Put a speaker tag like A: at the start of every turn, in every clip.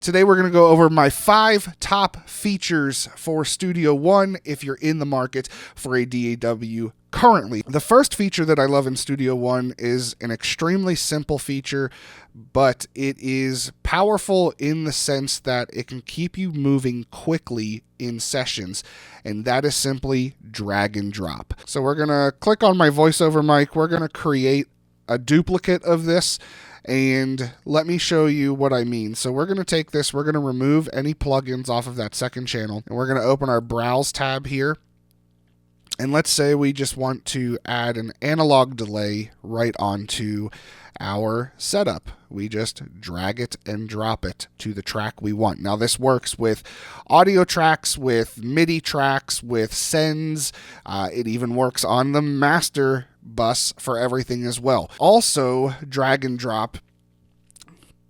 A: Today we're going to go over my 5 top features for Studio One if you're in the market for a DAW currently. The first feature that I love in Studio One is an extremely simple feature, but it is powerful in the sense that it can keep you moving quickly in sessions, and that is simply drag and drop. So we're going to click on my voiceover mic. We're going to create a duplicate of this, and let me show you what I mean. So we're going to take this, we're going to remove any plugins off of that second channel, and we're going to open our Browse tab here. And let's say we just want to add an analog delay right onto our setup. We just drag it and drop it to the track we want. Now this works with audio tracks, with MIDI tracks, with sends. It even works on the master bus for everything as well. Also, drag and drop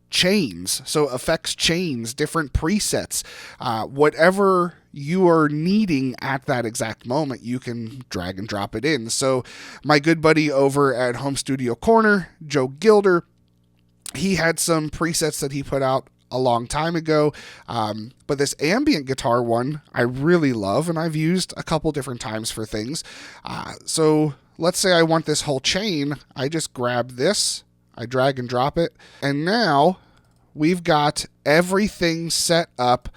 A: chains, so effects chains, different presets, whatever you are needing at that exact moment, you can drag and drop it in. So my good buddy over at Home Studio Corner, Joe Gilder, he had some presets that he put out a long time ago, but this ambient guitar one I really love, and I've used a couple different times for things. So let's say I want this whole chain. I just grab this, I drag and drop it, and now we've got everything set up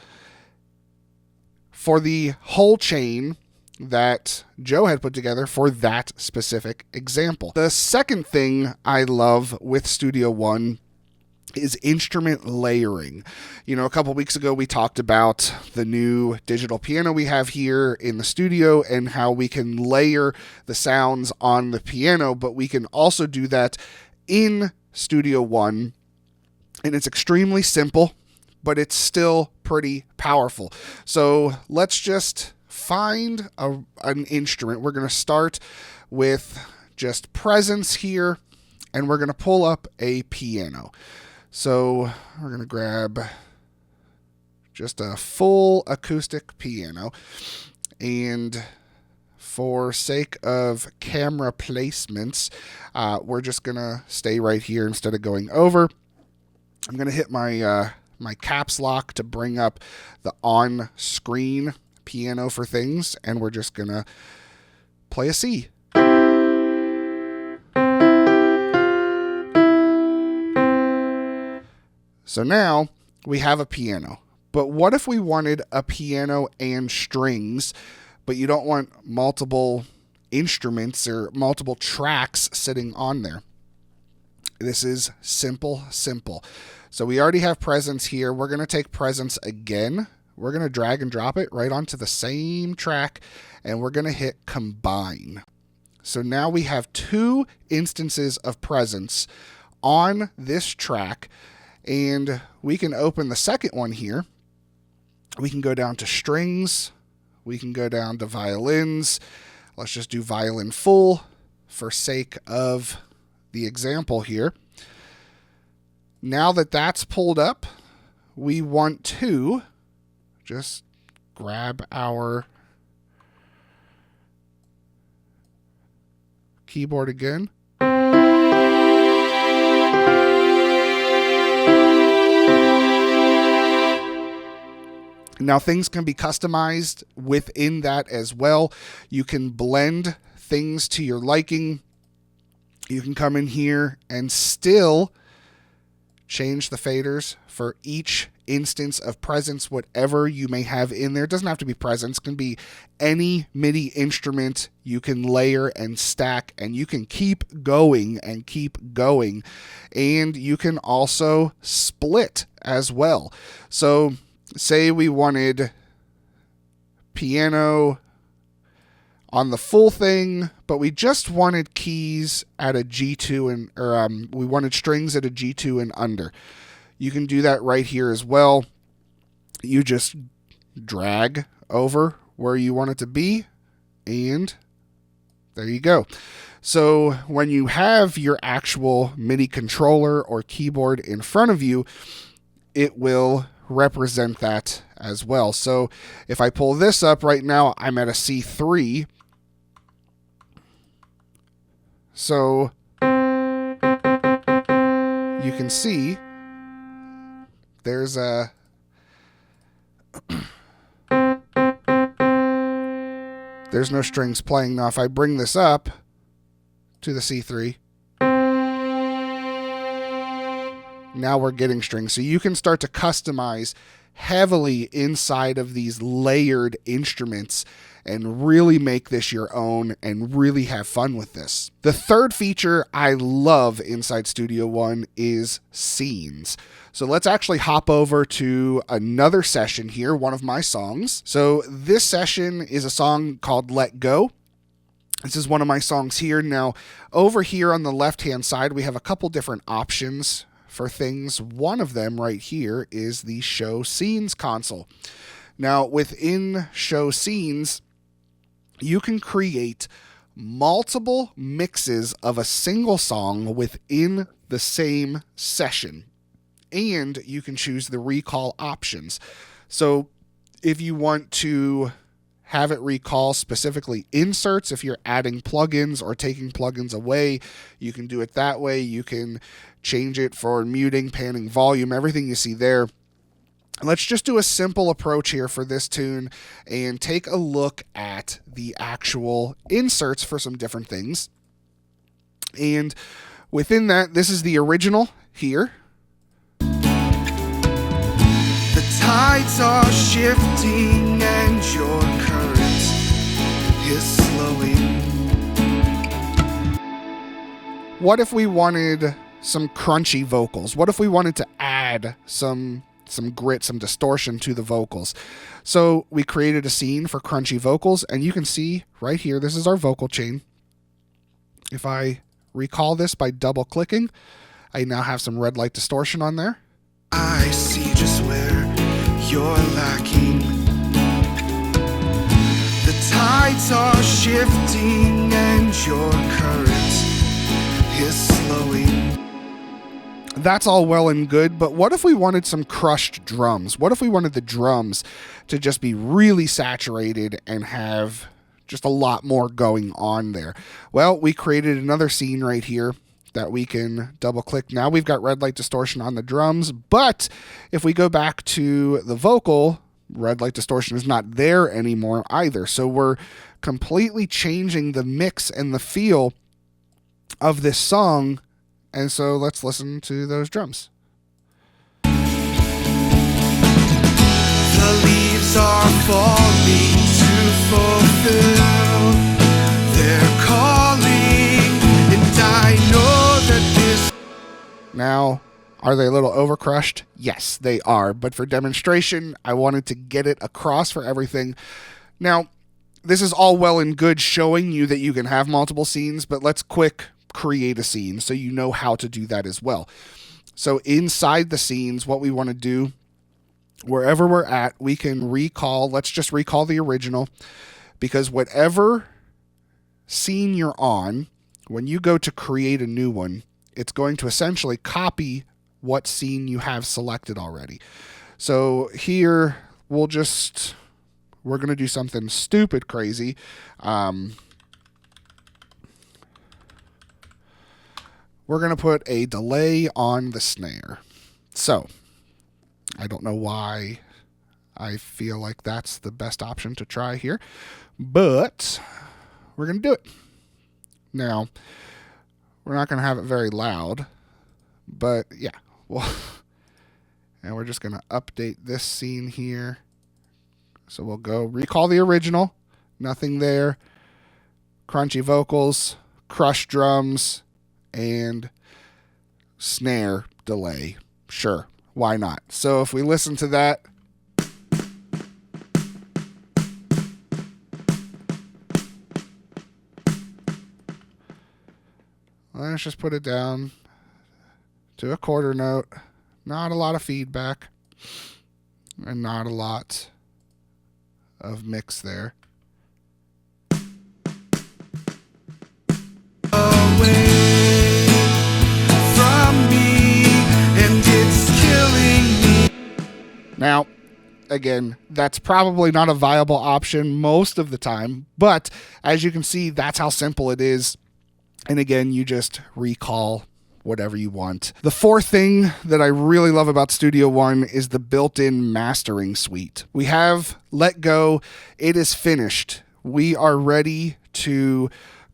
A: for the whole chain that Joe had put together for that specific example. The second thing I love with Studio One is instrument layering. You know, a couple weeks ago we talked about the new digital piano we have here in the studio and how we can layer the sounds on the piano, but we can also do that in Studio One, and it's extremely simple, but it's still pretty powerful. So let's just find an instrument. We're going to start with just presence here, and we're going to pull up a piano. So we're going to grab just a full acoustic piano, and for sake of camera placements, we're just going to stay right here instead of going over. I'm going to hit my my caps lock to bring up the on-screen piano for things, and we're just going to play a C. So now we have a piano. But what if we wanted a piano and strings, but you don't want multiple instruments or multiple tracks sitting on there? This is simple. So we already have presence here. We're going to take presence again. We're going to drag and drop it right onto the same track, and we're going to hit combine. So now we have 2 instances of presence on this track, and we can open the second one here. We can go down to strings. We can go down to violins. Let's just do violin full for sake of the example here. Now that that's pulled up, we want to just grab our keyboard again. Now things can be customized within that as well. You can blend things to your liking. You can come in here and still change the faders for each instance of presence, whatever you may have in there. It doesn't have to be presence. It can be any MIDI instrument you can layer and stack, and you can keep going and keep going. And you can also split as well. So say we wanted piano on the full thing, but we just wanted keys at a G2 and we wanted strings at a G2 and under. You can do that right here as well. You just drag over where you want it to be, and there you go. So when you have your actual MIDI controller or keyboard in front of you, it will represent that as well. So if I pull this up right now, I'm at a C3. So you can see there's a there's no strings playing. Now if I bring this up to the C3, now we're getting strings. So you can start to customize heavily inside of these layered instruments and really make this your own and really have fun with this. The third feature I love inside Studio One is scenes. So let's actually hop over to another session here, one of my songs. So this session is a song called Let Go. This is one of my songs here. Now, over here on the left-hand side, we have a couple different options for things. One of them right here is the Show Scenes console. Now, within Show Scenes, you can create multiple mixes of a single song within the same session. And you can choose the recall options. So if you want to have it recall specifically inserts, if you're adding plugins or taking plugins away, you can do it that way. You can change it for muting, panning, volume, everything you see there. Let's just do a simple approach here for this tune and take a look at the actual inserts for some different things. And within that, this is the original here.
B: The tides are shifting and your current is slowing.
A: What if we wanted some crunchy vocals? What if we wanted to add some grit, some distortion to the vocals? So we created a scene for crunchy vocals, and you can see right here, this is our vocal chain. If I recall this by double clicking, I now have some red light distortion on there.
B: I see just where you're lacking. The tides are shifting and your current is slowing.
A: That's all well and good, but what if we wanted some crushed drums? What if we wanted the drums to just be really saturated and have just a lot more going on there? Well, we created another scene right here that we can double click. Now we've got red light distortion on the drums, but if we go back to the vocal, red light distortion is not there anymore either. So we're completely changing the mix and the feel of this song. And so let's listen to those drums.
B: The leaves are falling to fulfill their calling, and I know that this...
A: Now, are they a little overcrushed? Yes, they are. But for demonstration, I wanted to get it across for everything. Now, this is all well and good showing you that you can have multiple scenes, but let's quick create a scene so you know how to do that as well. So inside the scenes, what we want to do, wherever we're at, we can recall, let's just recall the original, because whatever scene you're on, when you go to create a new one, it's going to essentially copy what scene you have selected already. So here, we're going to do something stupid crazy. We're going to put a delay on the snare. So, I don't know why I feel like that's the best option to try here, but we're going to do it. Now, we're not going to have it very loud, but yeah. Well, and we're just going to update this scene here. So we'll go recall the original, nothing there, crunchy vocals, crushed drums, and snare delay. Sure, why not? So if we listen to that, let's just put it down to a quarter note. Not a lot of feedback and not a lot of mix there. Now, again, that's probably not a viable option most of the time, but as you can see, that's how simple it is. And again, you just recall whatever you want. The fourth thing that I really love about Studio One is the built-in mastering suite. We have Let Go. It is finished. we are ready to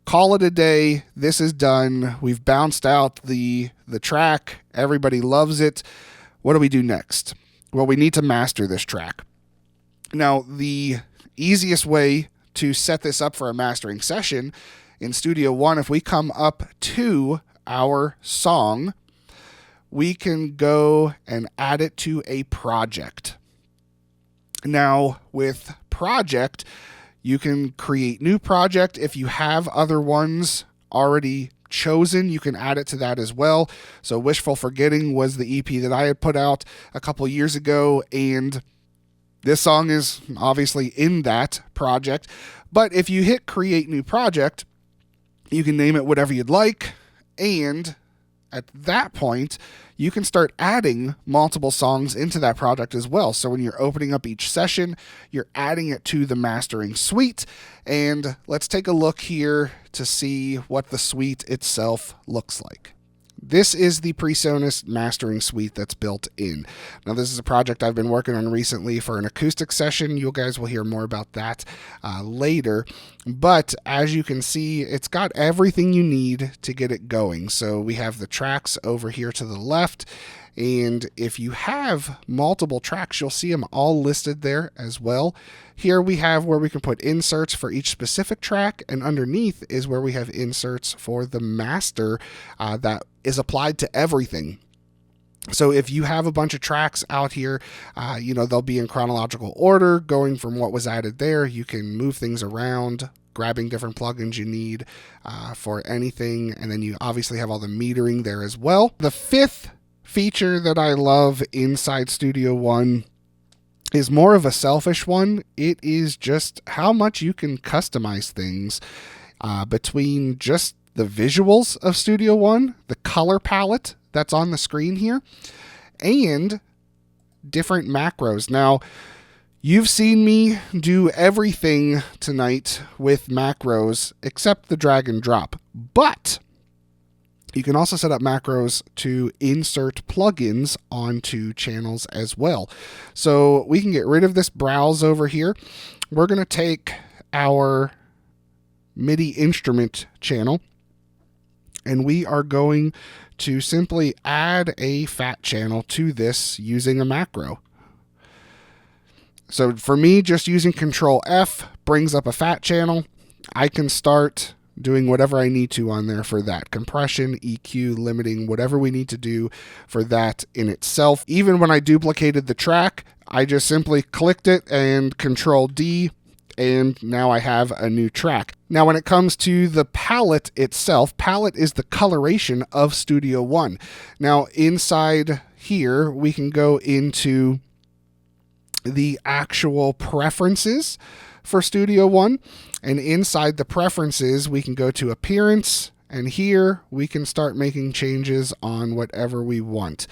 A: call it a day. This is done. We've bounced out the track. Everybody loves it. What do we do next? Well, we need to master this track. Now, the easiest way to set this up for a mastering session in Studio One, if we come up to our song, we can go and add it to a project. Now, with project, you can create new project. If you have other ones already chosen, you can add it to that as well. So Wishful Forgetting was the EP that I had put out a couple years ago, and this song is obviously in that project. But if you hit create new project, you can name it whatever you'd like, and at that point, you can start adding multiple songs into that project as well. So when you're opening up each session, you're adding it to the mastering suite. And let's take a look here to see what the suite itself looks like. This is the PreSonus mastering suite that's built in. Now, this is a project I've been working on recently for an acoustic session. You guys will hear more about that later. But as you can see, it's got everything you need to get it going. So we have the tracks over here to the left. And if you have multiple tracks, you'll see them all listed there as well. Here we have where we can put inserts for each specific track, and underneath is where we have inserts for the master that is applied to everything. So if you have a bunch of tracks out here, they'll be in chronological order, going from what was added there. You can move things around, grabbing different plugins you need for anything, and then you obviously have all the metering there as well. The fifth feature that I love inside Studio One is more of a selfish one. It is just how much you can customize things between just the visuals of Studio One, the color palette that's on the screen here, and different macros. Now, you've seen me do everything tonight with macros except the drag and drop, but you can also set up macros to insert plugins onto channels as well. So we can get rid of this browse over here. We're going to take our MIDI instrument channel, and we are going to simply add a fat channel to this using a macro. So for me, just using Control F brings up a fat channel. I can start doing whatever I need to on there for that. Compression, EQ, limiting, whatever we need to do for that in itself. Even when I duplicated the track, I just simply clicked it and Control D, and now I have a new track. Now, when it comes to the palette itself, palette is the coloration of Studio One. Now, inside here, we can go into the actual preferences for Studio One, and inside the preferences we can go to appearance, and here we can start making changes on whatever we want.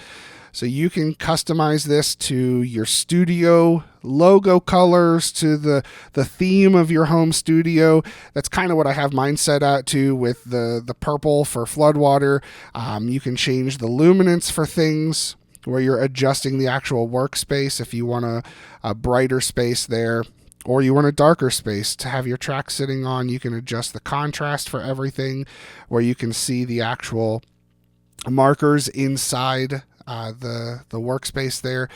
A: So you can customize this to your studio logo colors, to the theme of your home studio. That's kind of what I have mine set out to with the purple for Floodwater. You can change the luminance for things where you're adjusting the actual workspace if you want a brighter space there, or you want a darker space to have your track sitting on. You can adjust the contrast for everything, where you can see the actual markers inside the workspace there.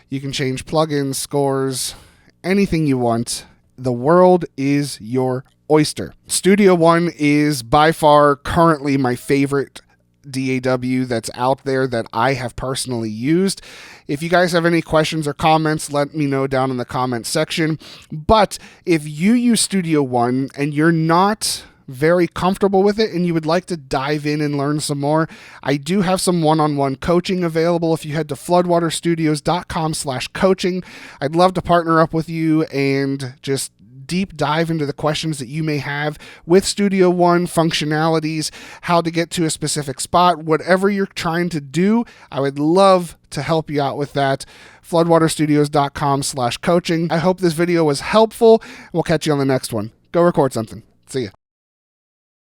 A: You can change plugins, scores, anything you want. The world is your oyster. Studio One is by far currently my favorite DAW that's out there that I have personally used. If you guys have any questions or comments, let me know down in the comment section. But if you use Studio One and you're not very comfortable with it and you would like to dive in and learn some more, I do have some one-on-one coaching available. If you head to floodwaterstudios.com/coaching, I'd love to partner up with you and just deep dive into the questions that you may have with Studio One functionalities, how to get to a specific spot, whatever you're trying to do. I would love to help you out with that. floodwaterstudios.com/coaching. I hope this video was helpful. We'll catch you on the next one. Go record something. See ya.